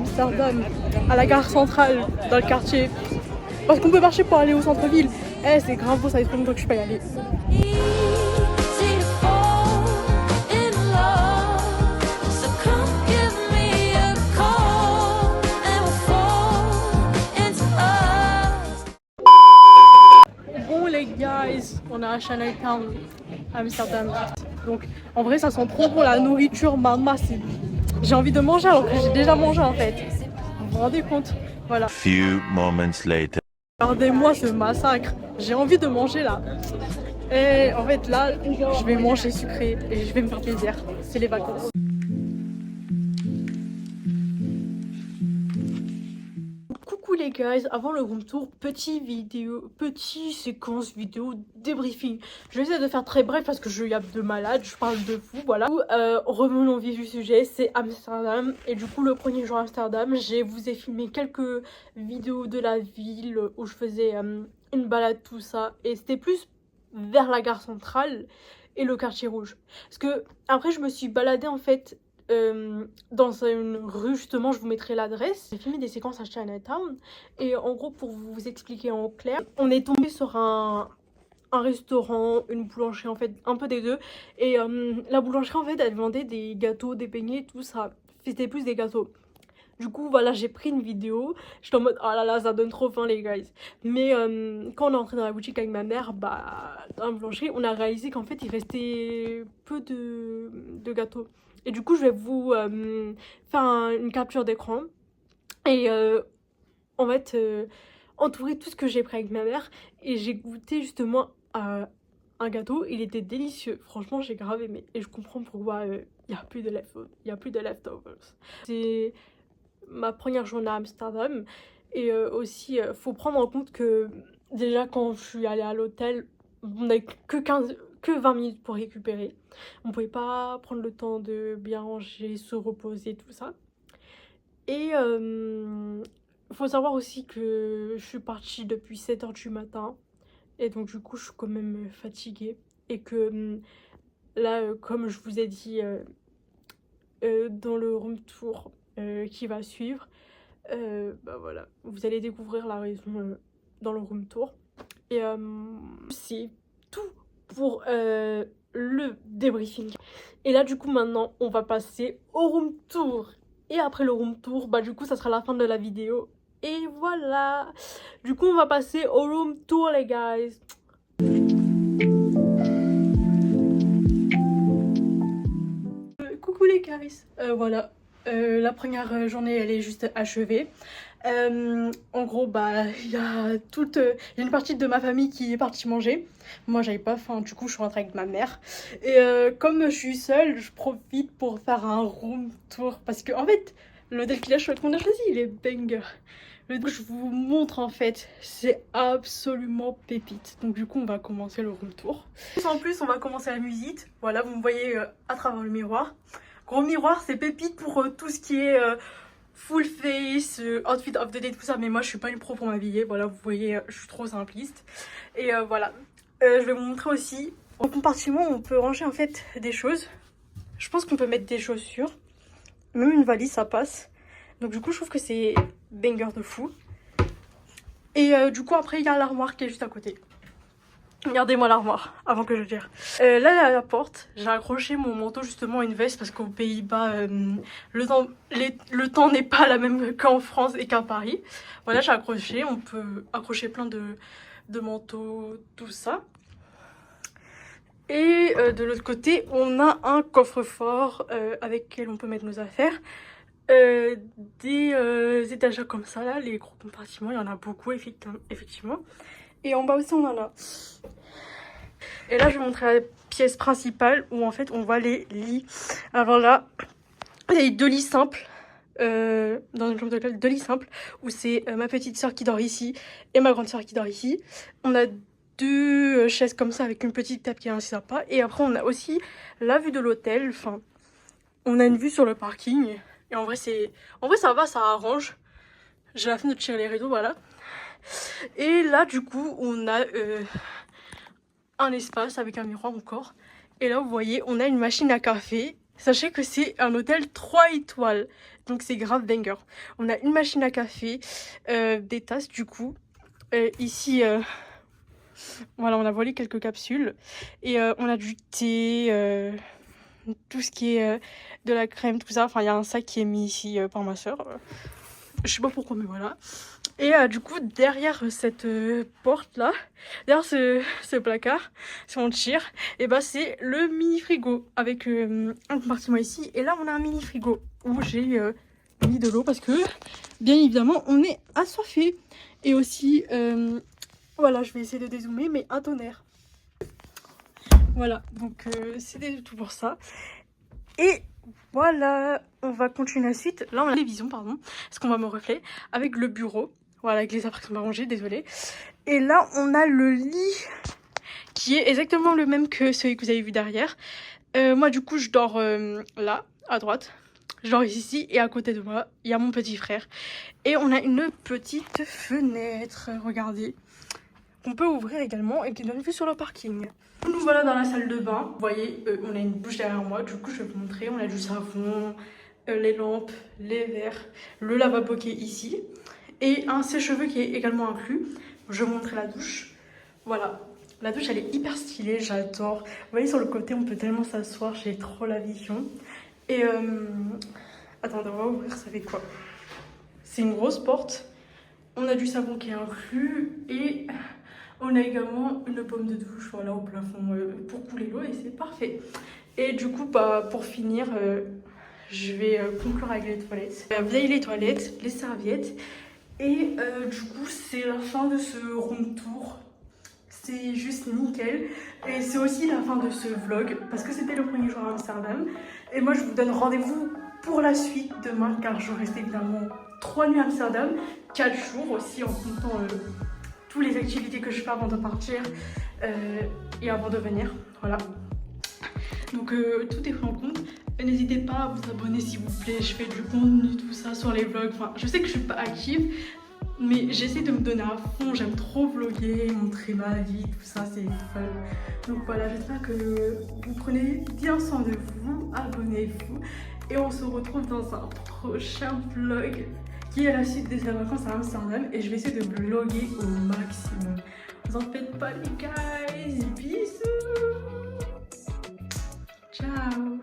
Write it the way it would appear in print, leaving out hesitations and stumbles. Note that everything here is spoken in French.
Amsterdam, à la gare centrale, dans le quartier. Parce qu'on peut marcher pour aller au centre-ville. Eh, c'est grave beau, ça fait trop longtemps que je suis pas y aller. Bon les guys, on est à Chinatown, Amsterdam. Donc en vrai ça sent trop bon la nourriture, maman, j'ai envie de manger alors que j'ai déjà mangé en fait. Vous vous rendez compte? Voilà. Few moments later. Regardez-moi ce massacre, j'ai envie de manger là. Et en fait là, je vais manger sucré et je vais me faire plaisir. C'est les vacances. Coucou les guys, avant le room tour, petite séquence vidéo débriefing. Je vais essayer de faire très bref parce que je y a de malades, je parle de fou, voilà. Revenons au vif du sujet, c'est Amsterdam. Et du coup le premier jour à Amsterdam, je vous ai filmé quelques vidéos de la ville où je faisais une balade, tout ça. Et c'était plus vers la gare centrale et le quartier rouge. Parce que après je me suis baladée en fait dans une rue, justement je vous mettrai l'adresse. J'ai filmé des séquences à Chinatown et en gros pour vous expliquer en clair, on est tombé sur un restaurant, une boulangerie en fait, un peu des deux. Et la boulangerie en fait elle vendait des gâteaux, des beignets, tout ça. C'était plus des gâteaux. Du coup voilà, j'ai pris une vidéo, j'étais en mode oh là là ça donne trop faim les guys. Mais quand on est entré dans la boutique avec ma mère, bah dans la boulangerie, on a réalisé qu'en fait il restait peu de gâteaux. Et du coup je vais vous faire une capture d'écran et en fait entourer tout ce que j'ai pris avec ma mère. Et j'ai goûté justement à un gâteau, il était délicieux, franchement j'ai grave aimé. Et je comprends pourquoi il n'y a plus de leftovers. C'est ma première journée à Amsterdam. Et aussi, faut prendre en compte que déjà quand je suis allée à l'hôtel, on n'avait que 20 minutes pour récupérer. On pouvait pas prendre le temps de bien manger, se reposer, tout ça. Et faut savoir aussi que je suis partie depuis 7 h du matin. Et donc du coup, je suis quand même fatiguée. Et que là, comme je vous ai dit dans le room tour qui va suivre, bah voilà, vous allez découvrir la raison dans le room tour. Et c'est tout pour le débriefing. Et là du coup maintenant on va passer au room tour. Et après le room tour, bah du coup ça sera la fin de la vidéo. Et voilà, du coup on va passer au room tour les guys. Coucou les guys, voilà. La première journée elle est juste achevée. En gros bah il y a une partie de ma famille qui est partie manger. Moi j'avais pas faim, du coup je suis rentrée avec ma mère. Et comme je suis seule, je profite pour faire un room tour. Parce que en fait l'hôtel qu'on a choisi il est banger. Le coup je vous montre en fait, c'est absolument pépite. Donc du coup on va commencer le room tour. En plus on va commencer la musique. Voilà, vous me voyez à travers le miroir. Gros miroir, c'est pépite pour tout ce qui est full face, outfit of the day, tout ça. Mais moi, je suis pas une pro pour m'habiller. Voilà, vous voyez, je suis trop simpliste. Et voilà. Je vais vous montrer aussi. En compartiment, on peut ranger en fait des choses. Je pense qu'on peut mettre des chaussures. Même une valise, ça passe. Donc du coup, je trouve que c'est banger de fou. Et du coup, après, il y a l'armoire qui est juste à côté. Regardez-moi l'armoire, avant que je tire. Là, à la porte, j'ai accroché mon manteau justement à une veste parce qu'aux Pays-Bas, le temps n'est pas la même qu'en France et qu'à Paris. Voilà, j'ai accroché. On peut accrocher plein de manteaux, tout ça. Et de l'autre côté, on a un coffre-fort avec lequel on peut mettre nos affaires. Des étagères comme ça, là, les gros compartiments, il y en a beaucoup, effectivement. Et en bas aussi, on en a. Et là, je vais vous montrer la pièce principale où en fait, on voit les lits. Alors là, il y a 2 lits simples. Dans une chambre d'hôtel, 2 lits simples. Où c'est ma petite soeur qui dort ici et ma grande soeur qui dort ici. On a 2 chaises comme ça avec une petite table qui est assez sympa. Et après, on a aussi la vue de l'hôtel. Enfin, on a une vue sur le parking. Et en vrai, ça va, ça arrange. J'ai la flemme de tirer les rideaux, voilà. Et là, du coup, on a un espace avec un miroir encore. Et là, vous voyez, on a une machine à café Sachez que c'est un hôtel 3 étoiles, donc c'est grave banger. On a une machine à café, des tasses du coup. Ici, voilà, on a volé quelques capsules. Et on a du thé, tout ce qui est de la crème, tout ça. Enfin, il y a un sac qui est mis ici par ma soeur. Je sais pas pourquoi, mais voilà. Et du coup, derrière cette porte-là, derrière ce placard, si on tire, et bah c'est le mini frigo avec un compartiment ici. Et là, on a un mini frigo où j'ai mis de l'eau parce que, bien évidemment, on est assoiffé. Et aussi, voilà, je vais essayer de dézoomer, mais un tonnerre. Voilà, donc c'était tout pour ça. Et voilà, on va continuer la suite. Là, on a la télévision, pardon, parce qu'on va me refléter avec le bureau. Voilà, avec les après qu'on m'a rangé, désolée. Et là, on a le lit qui est exactement le même que celui que vous avez vu derrière. Moi, du coup, je dors là, à droite. Je dors ici et à côté de moi, il y a mon petit frère. Et on a une petite fenêtre, regardez, qu'on peut ouvrir également et qui donne vue sur le parking. Nous voilà dans la salle de bain. Vous voyez, on a une douche derrière moi. Du coup, je vais vous montrer. On a du savon, les lampes, les verres, le lavabo qui est ici. Et un sèche-cheveux qui est également inclus. Je vais vous montrer la douche. Voilà. La douche, elle est hyper stylée. J'adore. Vous voyez, sur le côté, on peut tellement s'asseoir. J'ai trop la vision. Et attendez, on va ouvrir. Ça fait quoi? C'est une grosse porte. On a du savon qui est inclus. Et on a également une pomme de douche, voilà, au plafond pour couler l'eau. Et c'est parfait. Et du coup, bah, pour finir, je vais conclure avec les toilettes. Vous avez les toilettes, les serviettes. Et du coup, c'est la fin de ce room tour. C'est juste nickel. Et c'est aussi la fin de ce vlog, parce que c'était le premier jour à Amsterdam. Et moi, je vous donne rendez-vous pour la suite demain, car je reste évidemment 3 nuits à Amsterdam, 4 jours aussi, en comptant toutes les activités que je fais avant de partir et avant de venir. Voilà. Donc tout est pris en compte. N'hésitez pas à vous abonner s'il vous plaît. Je fais du contenu, tout ça sur les vlogs. Enfin, je sais que je suis pas active, mais j'essaie de me donner à fond. J'aime trop vlogger, montrer ma vie, tout ça, c'est fun. Donc voilà, j'espère que vous prenez bien soin de vous. Abonnez-vous. Et on se retrouve dans un prochain vlog qui est la suite des vacances à Amsterdam. Et je vais essayer de vlogger au maximum. Vous en faites pas les guys. Bisous. Ciao.